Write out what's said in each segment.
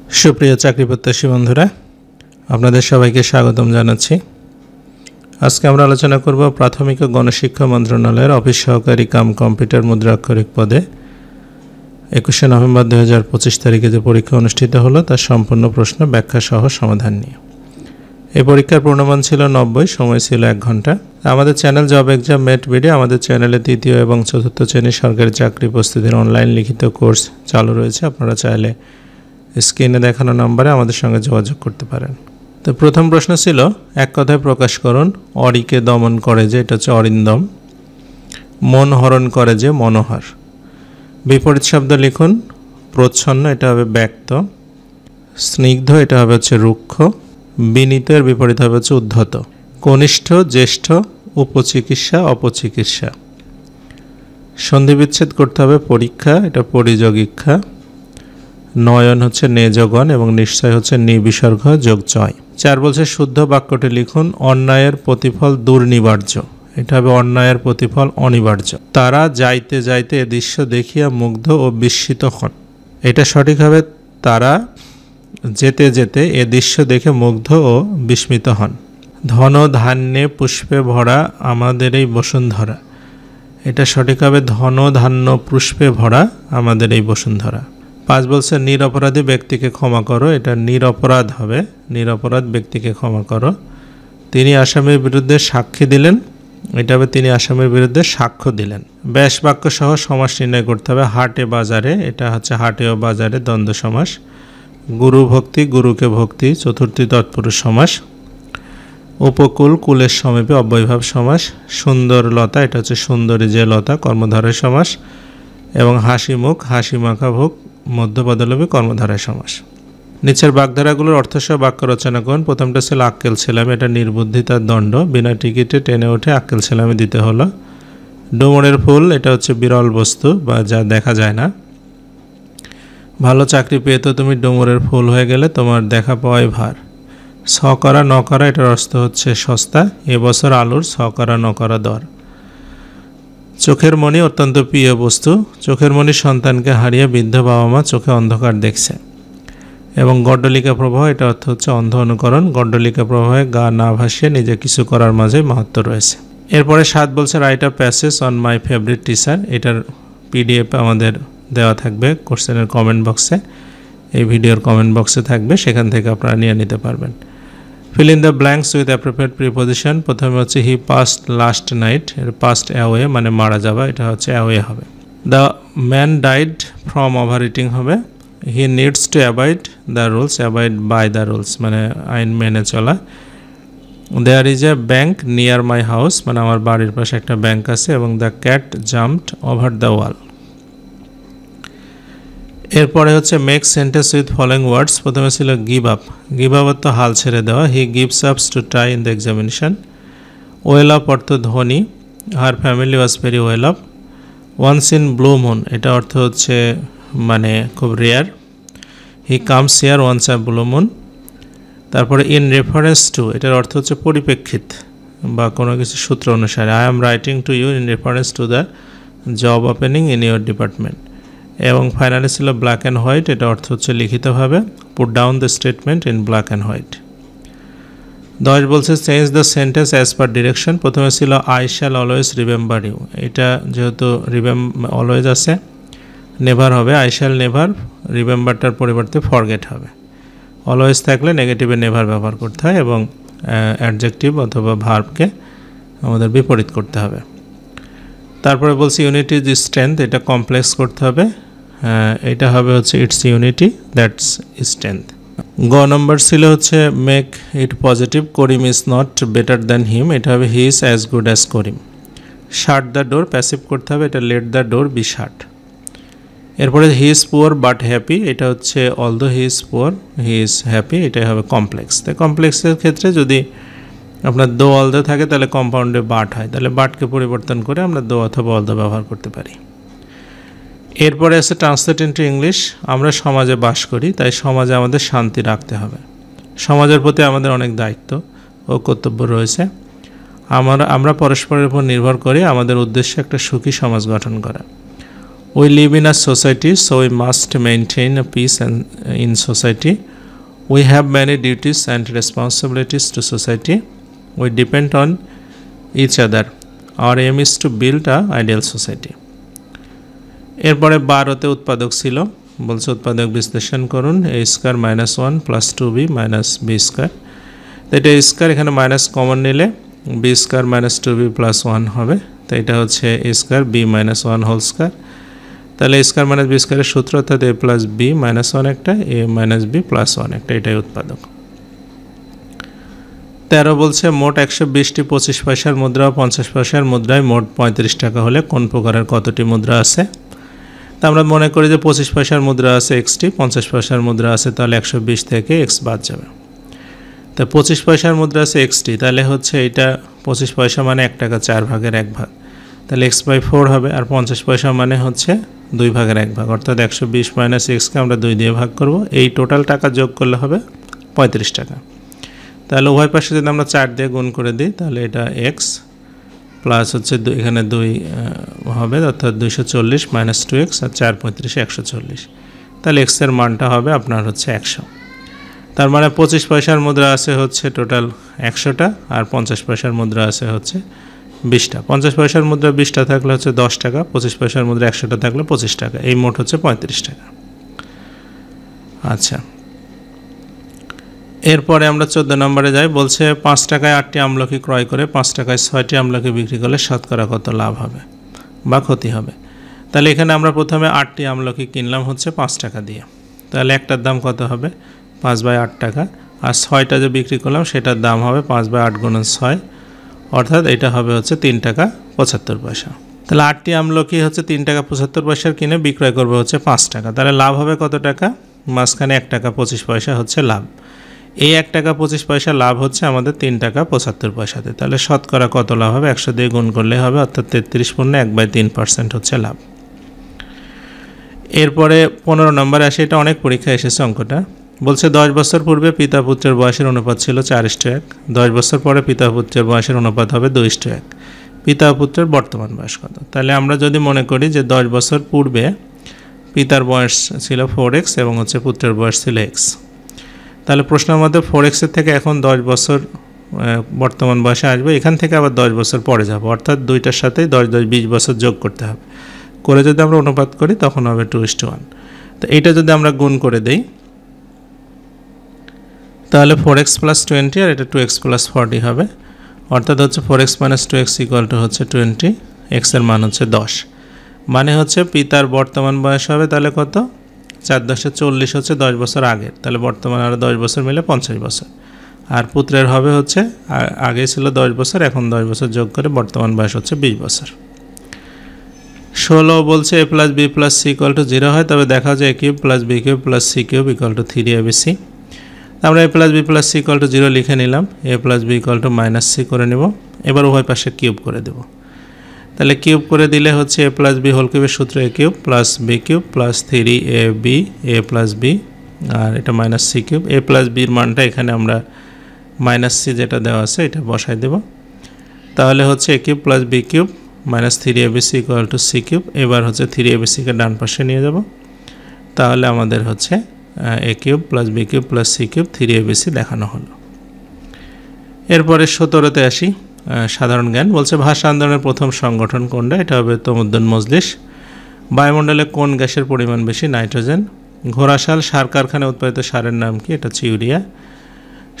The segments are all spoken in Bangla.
সুপ্রিয় চাকরি প্রত্যাশী বন্ধুরা, আপনাদের সবাইকে স্বাগতম জানাচ্ছি। আজকে আমরা আলোচনা করব প্রাথমিক ও গণশিক্ষা মন্ত্রণালয়ের অফিস সহকারী কাম কম্পিউটার মুদ্রাক্ষরিক পদে 21শে নভেম্বর 2025 তারিখে যে পরীক্ষা অনুষ্ঠিত হলো তার সম্পূর্ণ প্রশ্ন ব্যাখ্যা সহ সমাধান নিয়ে। এই পরীক্ষার পূর্ণমান ছিল 90, সময় ছিল 1 ঘন্টা। আমাদের চ্যানেল জব এক্সাম মেট ভিডিও, আমাদের চ্যানেলে তৃতীয় এবং চতুর্থ শ্রেণীর সরকারি চাকরি প্রস্তুতির অনলাইন লিখিত কোর্স চালু রয়েছে। আপনারা চাইলে স্ক্রিনে দেখানো নম্বরে আমাদের সঙ্গে যোগাযোগ করতে পারেন। তো প্রথম প্রশ্ন ছিল, এক কথায় প্রকাশ করুন। অরিকে দমন করে যে, এটা হচ্ছে অরিন্দম। মন হরণ করে যে, মনোহর। বিপরীত শব্দ লিখুন। প্রচ্ছন্ন, এটা হবে ব্যক্ত। স্নিগ্ধ, এটা হবে হচ্ছে রুক্ষ। বিনীত এর বিপরীত হবে হচ্ছে উদ্ধত। কনিষ্ঠ, জ্যেষ্ঠ। উপচিকিৎসা, অপচিকিৎসা। সন্ধি বিচ্ছেদ করতে হবে। পরীক্ষা, এটা পরিযোগীক্ষা। নয়ন হচ্ছে নেজগণ এবং নিশ্চয় হচ্ছে নিবিসর্গ যোগ চয়। 4 বলছে শুদ্ধ বাক্যটি লিখুন। অন্যায়ের প্রতিফল দুর্নিবার্য, এটা হবে অন্যায়ের প্রতিফল অনিবার্য। তারা যাইতে যাইতে এ দৃশ্য দেখিয়া মুগ্ধ ও বিস্মিত হন, এটা সঠিক হবে তারা যেতে যেতে এ দৃশ্য দেখে মুগ্ধ ও বিস্মিত হন। ধন ধান্যে পুষ্পে ভরা আমাদের এই বসুন্ধরা, এটা সঠিক হবে ধন ধান্য পুষ্পে ভরা আমাদের এই বসুন্ধরা। 5 বলছে নিরপরাধী ব্যক্তিকে ক্ষমা করো, এটা নিরপরাধ হবে, নিরপরাধ ব্যক্তিকে ক্ষমা করো। তিনি আসামির বিরুদ্ধে সাক্ষী দিলেন, এটা হবে তিনি আসামির বিরুদ্ধে সাক্ষ্য দিলেন। ব্যাস বাক্য সহ সমাস নির্ণয় করতে হবে। হাটে বাজারে, এটা হচ্ছে হাটে ও বাজারে দ্বন্দ্ব সমাস। গুরু ভক্তি, গুরুকে ভক্তি চতুর্থী তৎপুরুষ সমাস। উপকূল, কুলের সমীপে অব্যয়ভাব সমাস। সুন্দর লতা, এটা হচ্ছে সুন্দরী যে লতা কর্মধারয় সমাস। এবং হাসি মুখ, হাসি মাখা ভোগ মধ্যপদলোপী কর্মধারয় সমাস। নিচের বাগধারাগুলোর অর্থসহ বাক্য রচনা করুন। প্রথমটা ছিল আক্কেল ছেলামি, এটা নির্বুদ্ধিতার দণ্ড। বিনা টিকিটে ট্রেনে উঠে আক্কেল ছেলামি দিতে হলো। ডুমুরের ফুল, এটা হচ্ছে বিরল বস্তু বা যা দেখা যায় না। ভালো চাকরি পেয়ে তো তুমি ডুমুরের ফুল হয়ে গেলে, তোমার দেখা পাওয়াই ভার। ছ করা ন করা, এটার অর্থ হচ্ছে সস্তা। এবছর আলুর ছ করা ন করা দর। চোখের মণি অত্যন্ত প্রিয় বস্তু। চোখের মণি সন্তানকে হারিয়ে বৃদ্ধ বাবা মা চোখে অন্ধকার দেখছে। এবং গড্ডলিকা প্রবাহ, এটা অর্থ হচ্ছে অন্ধ অনুকরণ। গড্ডলিকা প্রবাহে গা না ভাসিয়ে নিজে কিছু করার মাঝে মাহাত্ম্য রয়েছে। এরপরে 7 বলছে write a passage on my favourite teacher, এটার পিডিএফ আমাদের দেওয়া থাকবে কোশ্চেনের কমেন্ট বক্সে, এই ভিডিওর কমেন্ট বক্সে থাকবে, সেখান থেকে আপনারা নিয়ে নিতে পারবেন। Fill in the blanks with appropriate preposition. প্রথমে হচ্ছে হি পাস্ট লাস্ট নাইট, এর পাস্ট অ্যাওয়ে মানে মারা যাওয়া, এটা হচ্ছে অ্যাওয়ে হবে। The man died from over eating হবে। He needs to avoid the rules, avoid by the rules মানে আইন মেনে চলা। There is a bank near my house, মানে আমার বাড়ির পাশে একটা ব্যাঙ্ক আছে। এবং the cat jumped over the wall. এরপরে হচ্ছে মেক সেন্টেন্স উইথ ফলোইং ওয়ার্ডস। প্রথমে ছিল গিভ আপ, গিভ আপ অর্থ হাল ছেড়ে দেওয়া। He gives ups to try in the examination. Well up অর্থ ধনী। Her family was very well up. Once in blue moon, এটা অর্থ হচ্ছে মানে খুব rare. He comes here once a blue moon. তারপরে ইন রেফারেন্স টু, এটার অর্থ হচ্ছে পরিপ্রেক্ষিত বা কোনো কিছু সূত্র অনুসারে। I am writing to you in reference to the job opening in your department. এবং ফাইনালি ছিল ব্ল্যাক অ্যান্ড হোয়াইট, এটা অর্থ হচ্ছে লিখিতভাবে। Put down the statement in black and white. 10 বলছে change the sentence as per direction. প্রথমে ছিল I shall always remember you, এটা যেহেতু অলওয়েজ আছে নেভার হবে। আই শ্যাল নেভার, রিমেম্বারটার পরিবর্তে ফরগেট হবে। অলওয়েজ থাকলে নেগেটিভে নেভার ব্যবহার করতে হয় এবং অ্যাডজেক্টিভ অথবা ভার্বকে আমাদের বিপরীত করতে হবে। তারপরে বলছি ইউনিটি ইজ স্ট্রেংথ, এটা কমপ্লেক্স করতে হবে। এটা হবে হচ্ছে ইটস ইউনিটি দ্যাটস স্ট্রেংথ। গ নম্বর ছিল হচ্ছে make it positive. Karim is not better than him, এটা হবে he is as good as Karim. Shut the door, passive করতে হবে, এটা let the door be shut. এরপরে he is poor but happy, এটা হচ্ছে although he is poor he is happy, এটাই হবে কমপ্লেক্স। তাই কমপ্লেক্সের ক্ষেত্রে যদি আপনার দো অলদো থাকে তাহলে কম্পাউন্ডে বাট হয়, তাহলে বাটকে পরিবর্তন করে আমরা দো অথবা অলদো ব্যবহার করতে পারি। এরপরে আছে ট্রান্সলেট ইনটু ইংলিশ। আমরা সমাজে বাস করি, তাই সমাজে আমাদের শান্তি রাখতে হবে। সমাজের প্রতি আমাদের অনেক দায়িত্ব ও কর্তব্য রয়েছে। আমরা পরস্পরের উপর নির্ভর করি, আমাদের উদ্দেশ্য একটা সুখী সমাজ গঠন করা। We live in a society, so we must maintain a peace and in society. We have many duties and responsibilities to society. We depend on each other. Our aim is to build a ideal society. এরপরে 12তে উৎপাদক ছিল, বলছে উৎপাদক বিশ্লেষণ করুন। a square minus 1 plus 2b minus b square. তো এটা স্কয়ার, এখানে মাইনাস কমন নিলে b square minus 2b plus 1 হবে। তো এটা হচ্ছে a square b minus 1 whole square. তাহলে a স্কয়ার মাইনাস b স্কয়ারের সূত্র অর্থাৎ a প্লাস b মাইনাস 1 একটা, a মাইনাস b প্লাস 1 একটা, এটাই উৎপাদক। 13 বলছে মোট 120টি 25 পয়সার মুদ্রা ও 50 পয়সার মুদ্রায় মোট 35 টাকা হলে কোন প্রকারের কতটি মুদ্রা আছে। তা আমরা মনে করি যে 25 পয়সার মুদ্রা আছে xটি, 50 পয়সার মুদ্রা আছে, তাহলে 120 থেকে x বাদ যাবে। তা 25 পয়সার মুদ্রা আছে xটি, তাহলে হচ্ছে এটা 25 পয়সা মানে 1 টাকা 4 ভাগের 1 ভাগ, তাহলে x/4 হবে। আর 50 পয়সা মানে হচ্ছে 2 ভাগের 1 ভাগ, অর্থাৎ 120 মাইনাস xকে আমরা 2 দিয়ে ভাগ করব। এই টোটাল টাকা যোগ করলে হবে 35 টাকা। তাহলে উভয় পাশে যদি আমরা 4 দিয়ে গুণ করে দিই, তাহলে এটা x প্লাস হচ্ছে এখানে 2 হবে, অর্থাৎ 240 মাইনাস 2x আর 4 35 140। তাহলে x এর মানটা হবে আপনার হচ্ছে 100। তার মানে 25 পয়সার মুদ্রা আছে হচ্ছে টোটাল 100টা, আর 50 পয়সার মুদ্রা আছে হচ্ছে 20টা। 50 পয়সার মুদ্রা 20টা থাকলে হচ্ছে 10 টাকা, 25 পয়সার মুদ্রা 100টা থাকলে 25 টাকা, এই মোট হচ্ছে 35 টাকা। আচ্ছা, এরপরে আমরা 14 নম্বরে যাই। বলছে 5 টাকায় 8টি আমলকি ক্রয় করে 5 টাকায় 6টি আমলকি বিক্রি করলে শতকরা কত লাভ হবে বা ক্ষতি হবে। তাহলে এখানে আমরা প্রথমে 8টি আমলকি কিনলাম হচ্ছে 5 টাকা দিয়ে, তাহলে একটার দাম কত হবে 5/8 টাকা, আর 6টা যে বিক্রি করলাম সেটার দাম হবে 5/8 গুণন 6, অর্থাৎ এটা হবে হচ্ছে 3 টাকা 75 পয়সা। তাহলে 8টি আমলকি হচ্ছে 3 টাকা 75 পয়সার কিনে বিক্রয় করবে হচ্ছে 5 টাকা, তাহলে লাভ হবে কত টাকা, মাঝখানে 1 টাকা 25 পয়সা হচ্ছে লাভ। এই 1 টাকা 25 পয়সা লাভ হচ্ছে আমাদের 3 টাকা 75 পয়সাতে। তাহলে শতকরা কত লাভ হবে, 100 দিয়ে গুণ করলে হবে, অর্থাৎ 33.1/3% হচ্ছে লাভ। এরপরে 15 নম্বরে আসে, এটা অনেক পরীক্ষায় এসেছে অঙ্কটা। বলছে 10 বছর পূর্বে পিতা পুত্রের বয়সের অনুপাত ছিল 4:1, 10 বছর পরে পিতা পুত্রের বয়সের অনুপাত হবে 2:1। পিতা পুত্রের বর্তমান বয়স কত। তাহলে আমরা যদি মনে করি যে 10 বছর পূর্বে পিতার বয়স ছিল 4x এবং হচ্ছে পুত্রের বয়স ছিল x, তাহলে প্রশ্নের মধ্যে 4x এর থেকে এখন 10 বছর বর্তমান বয়সে আসবে, এখান থেকে আবার 10 বছর পরে যাব, অর্থাৎ দুইটার সাথে 10 10 20 বছর যোগ করতে হবে, করে যদি আমরা অনুপাত করি তখন হবে 2:1। তো এইটা যদি আমরা গুণ করে দেই তাহলে 4x প্লাস 20 আর এটা 2x প্লাস 40 হবে, অর্থাৎ হচ্ছে 4x minus 2x equal to হচ্ছে 20, x এর মান হচ্ছে 10। মানে হচ্ছে পিতার বর্তমান বয়স হবে তাহলে কত, 4×10 = 40 হচ্ছে 10 বছর আগের, তাহলে বর্তমান আরও 10 বছর মিলে 50 বছর। আর পুত্রের হবে হচ্ছে আগে ছিল 10 বছর, এখন 10 বছর যোগ করে বর্তমান বয়স হচ্ছে 20 বছর। 16 বলছে a plus b plus c equal to 0 হয়, তবে দেখা যায় a cube plus b cube plus c cube equal to 3abc। আমরা a plus b plus c equal to 0 লিখে নিলাম, a plus b equal to minus c করে নেব। এবার উভয় পাশে কিউব করে দেব, তাহলে কিউব করে দিলে হচ্ছে a প্লাস b হোল কিউবের সূত্র a cube plus b cube plus 3ab a plus b, আর এটা minus c cube. a plus b এর মানটা এখানে আমরা মাইনাস c যেটা দেওয়া আছে এটা বসাই দেব, তাহলে হচ্ছে a cube plus b cube minus 3abc equal to c cube. এবার হচ্ছে 3abc কে ডান পাশে নিয়ে যাব, তাহলে আমাদের হচ্ছে a cube plus b cube plus c cube 3abc দেখানো হলো। এরপরে 17তে আসি, সাধারণ জ্ঞান। বলছে ভাষা আন্দোলনের প্রথম সংগঠন কোনটা, এটা হবে তমুদ্দুন মজলিস। বায়ুমণ্ডলে কোন গ্যাসের পরিমাণ বেশি, নাইট্রোজেন। ঘোড়াশাল সার কারখানায় উৎপাদিত সারের নাম কি, এটা হচ্ছে ইউরিয়া।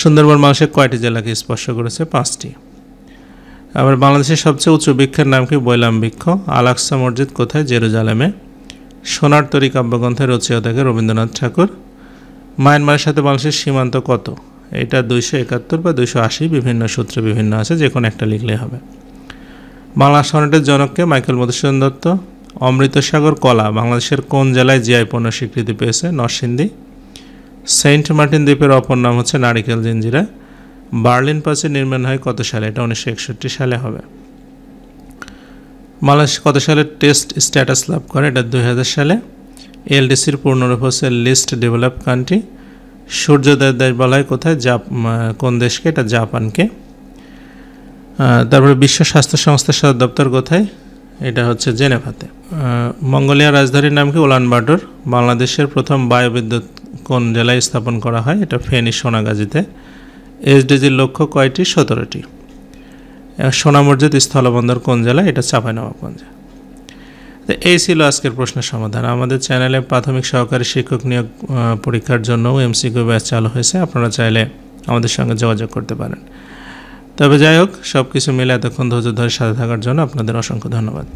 সুন্দরবন বাংলাদেশের কয়টি জেলাকে স্পর্শ করেছে, 5টি। আবার বাংলাদেশের সবচেয়ে উঁচু বৃক্ষের নাম কি, বৈলাম বৃক্ষ। আল-আকসা মসজিদ কোথায়, জেরুজালেমে। সোনার তরী কাব্যগ্রন্থের রচয়িতা থেকে রবীন্দ্রনাথ ঠাকুর। মায়ানমারের সাথে বাংলাদেশের সীমান্ত কত, এটা 271 বা 280, বিভিন্ন সূত্রে বিভিন্ন আছে, যে কোনো একটা লিখলেই হবে। বাংলা সনেটের জনককে, মাইকেল মধুসূদন দত্ত। অমৃতসাগর কলা বাংলাদেশের কোন জেলায় জিআই পণ্য স্বীকৃতি পেয়েছে, নরসিংদী। সেন্ট মার্টিন দ্বীপের অপর নাম হচ্ছে নারিকেল জিঞ্জিরা। বার্লিন প্রাচীর নির্মাণ হয় কত সালে, এটা 1961 সালে হবে। বাংলাদেশ কত সালে টেস্ট স্ট্যাটাস লাভ করে, এটা 2000 সালে। এলডিসির পূর্ণরূপ হচ্ছে লিস্ট ডেভেলপ কান্ট্রি। সূর্যোদয়ের দেশ বলা হয় কোথায়, কোন দেশকে, এটা জাপানকে। তারপরে বিশ্ব স্বাস্থ্য সংস্থার সদর দপ্তর কোথায়, এটা হচ্ছে জেনেভাতে। মঙ্গোলিয়ার রাজধানীর নাম কি? উলানবাটর। বাংলাদেশের প্রথম বায়ুবিদ্যুৎ কোন জেলায় স্থাপন করা হয়? এটা ফেনী সোনাগাজীতে। এসডিজির লক্ষ্য কয়টি? 17টি। সোনা মসজিদ স্থলবন্দর কোন জেলা? এটা চাঁপাইনবাবগঞ্জে। তো এই ছিল আজকের প্রশ্নের সমাধান। আমাদের চ্যানেলে প্রাথমিক সহকারী শিক্ষক নিয়োগ পরীক্ষার জন্যও এমসিকিউ ব্যাচ চালু হয়েছে, আপনারা চাইলে আমাদের সঙ্গে যোগাযোগ করতে পারেন। তবে যাই হোক, সব কিছু মিলে এতক্ষণ ধৈর্য ধরে সাথে থাকার জন্য আপনাদের অসংখ্য ধন্যবাদ।